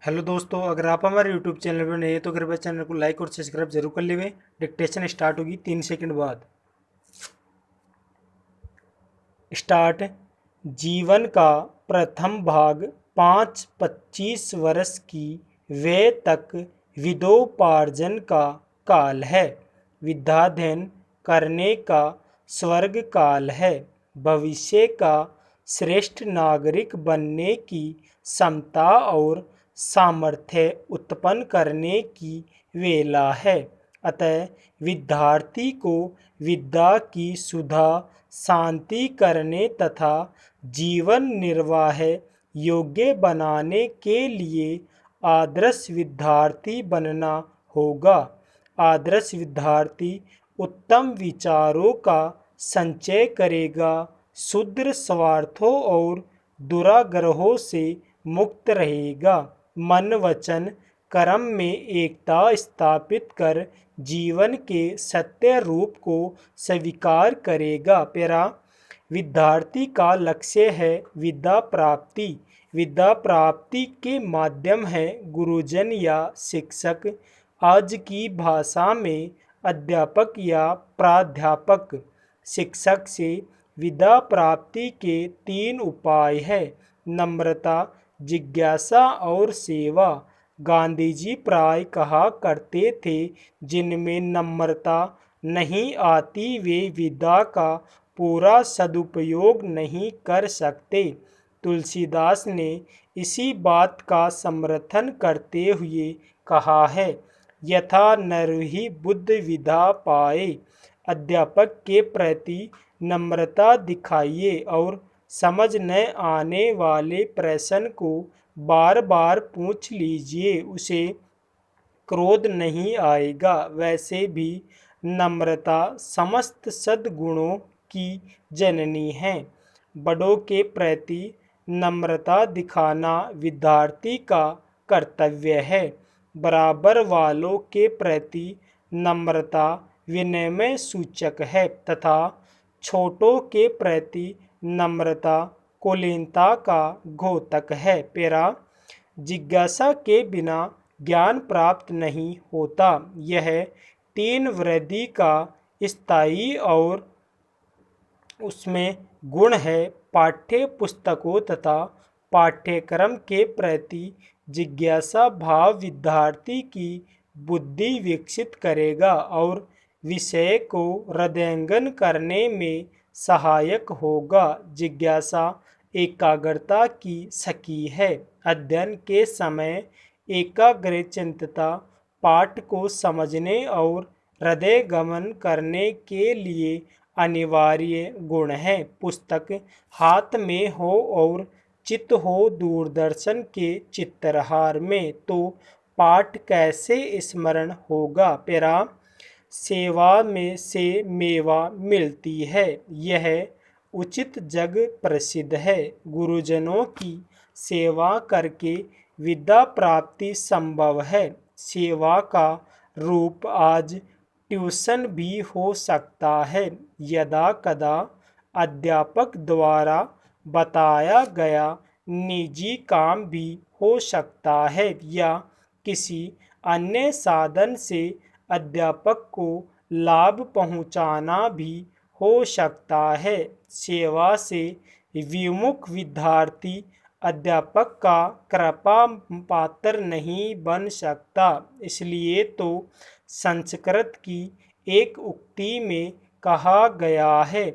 Hello दोस्तों, अगर आप हमारे यूट्यूब चैनल पर नए हैं तो कृपया चैनल को लाइक और सब्सक्राइब जरूर कर लें। डिक्टेशन स्टार्ट होगी 3 सेकंड बाद। स्टार्ट। जीवन का प्रथम भाग 5-25 वर्ष की वे तक विद्योपार्जन का काल है। विद्याध्ययन करने का स्वर्ग काल है। भविष्य का श्रेष्ठ नागरिक बनने की क्षमता और सामर्थ्य उत्पन्न करने की वेला है। अतः विद्यार्थी को विद्या की सुधा शांति करने तथा जीवन निर्वाह योग्य बनाने के लिए आदर्श विद्यार्थी बनना होगा। आदर्श विद्यार्थी उत्तम विचारों का संचय करेगा, शुद्र स्वार्थों और दुराग्रहों से मुक्त रहेगा, मन वचन कर्म में एकता स्थापित कर जीवन के सत्य रूप को स्वीकार करेगा। पेरा विद्यार्थी का लक्ष्य है विद्या प्राप्ति। विद्या प्राप्ति के माध्यम है गुरुजन या शिक्षक, आज की भाषा में अध्यापक या प्राध्यापक। शिक्षक से विद्या प्राप्ति के 3 उपाय है: नम्रता, जिज्ञासा और सेवा। गांधी जी प्राय कहा करते थे, जिनमें नम्रता नहीं आती वे विद्या का पूरा सदुपयोग नहीं कर सकते। तुलसीदास ने इसी बात का समर्थन करते हुए कहा है, यथा नरहि बुद्ध विद्या पाए। अध्यापक के प्रति नम्रता दिखाइए और समझ न आने वाले प्रश्न को बार बार पूछ लीजिए, उसे क्रोध नहीं आएगा। वैसे भी नम्रता समस्त सद्गुणों की जननी है। बड़ों के प्रति नम्रता दिखाना विद्यार्थी का कर्तव्य है। बराबर वालों के प्रति नम्रता विनम्र सूचक है तथा छोटों के प्रति नम्रता कुलीनता का घोतक है। पेरा जिज्ञासा के बिना ज्ञान प्राप्त नहीं होता। यह 3 वृद्धि का स्थायी और उसमें गुण है। पाठ्य पुस्तकों तथा पाठ्यक्रम के प्रति जिज्ञासा भाव विद्यार्थी की बुद्धि विकसित करेगा और विषय को हृदयंगम करने में सहायक होगा। जिज्ञासा एकाग्रता की सखी है। अध्ययन के समय एकाग्रचित्तता पाठ को समझने और हृदय गमन करने के लिए अनिवार्य गुण है। पुस्तक हाथ में हो और चित्त हो दूरदर्शन के चित्रहार में, तो पाठ कैसे स्मरण होगा। पेरा सेवा में से मेवा मिलती है, यह उचित जग प्रसिद्ध है। गुरुजनों की सेवा करके विद्या प्राप्ति संभव है। सेवा का रूप आज ट्यूशन भी हो सकता है। यदा कदा अध्यापक द्वारा बताया गया निजी काम भी हो सकता है या किसी अन्य साधन से अध्यापक को लाभ पहुंचाना भी हो सकता है। सेवा से विमुख विद्यार्थी अध्यापक का कृपा पात्र नहीं बन सकता। इसलिए तो संस्कृत की एक उक्ति में कहा गया है,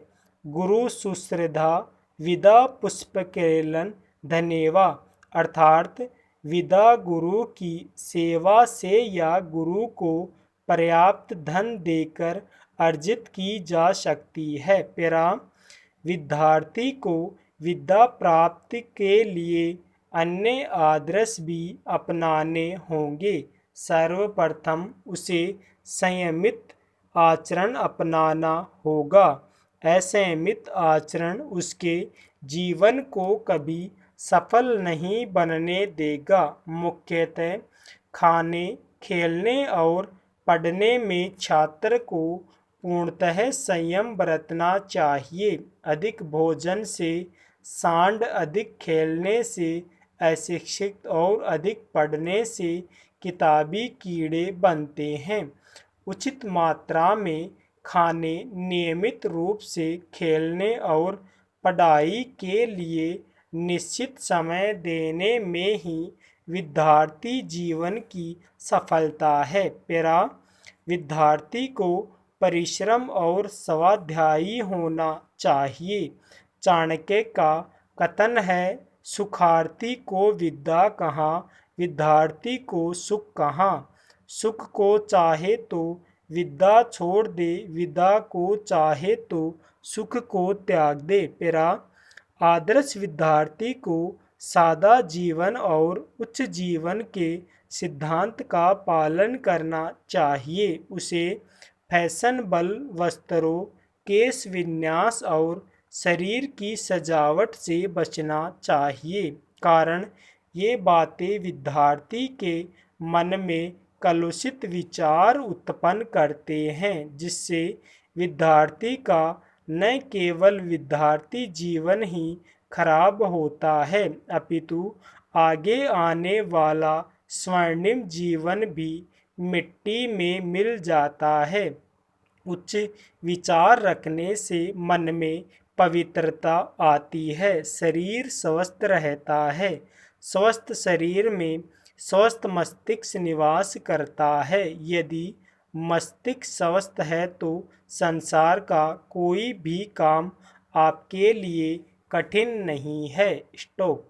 गुरु शुश्रद्धा विदा पुष्पकेलन धनेवा। अर्थात विदा गुरु की सेवा से या गुरु को पर्याप्त धन देकर अर्जित की जा सकती है। पेरा विद्यार्थी को विद्या प्राप्ति के लिए अन्य आदर्श भी अपनाने होंगे। सर्वप्रथम उसे संयमित आचरण अपनाना होगा। असंयमित आचरण उसके जीवन को कभी सफल नहीं बनने देगा। मुख्यतः खाने, खेलने और पढ़ने में छात्र को पूर्णतः संयम बरतना चाहिए। अधिक भोजन से सांड, अधिक खेलने से अशिक्षित और अधिक पढ़ने से किताबी कीड़े बनते हैं। उचित मात्रा में खाने, नियमित रूप से खेलने और पढ़ाई के लिए निश्चित समय देने में ही विद्यार्थी जीवन की सफलता है। विद्यार्थी को परिश्रम और स्वाध्यायी होना चाहिए। चाणक्य का कथन है, सुखार्थी को विद्या कहाँ, विद्यार्थी को सुख कहाँ। सुख को चाहे तो विद्या छोड़ दे, विद्या को चाहे तो सुख को त्याग दे। आदर्श विद्यार्थी को सादा जीवन और उच्च जीवन के सिद्धांत का पालन करना चाहिए। उसे फैशनेबल वस्त्रों, केश विन्यास और शरीर की सजावट से बचना चाहिए, कारण ये बातें विद्यार्थी के मन में कलुषित विचार उत्पन्न करते हैं, जिससे विद्यार्थी का न केवल विद्यार्थी जीवन ही खराब होता है, अपितु आगे आने वाला स्वर्णिम जीवन भी मिट्टी में मिल जाता है। उच्च विचार रखने से मन में पवित्रता आती है, शरीर स्वस्थ रहता है। स्वस्थ शरीर में स्वस्थ मस्तिष्क निवास करता है। यदि मस्तिष्क स्वस्थ है तो संसार का कोई भी काम आपके लिए कठिन नहीं है। स्टॉप।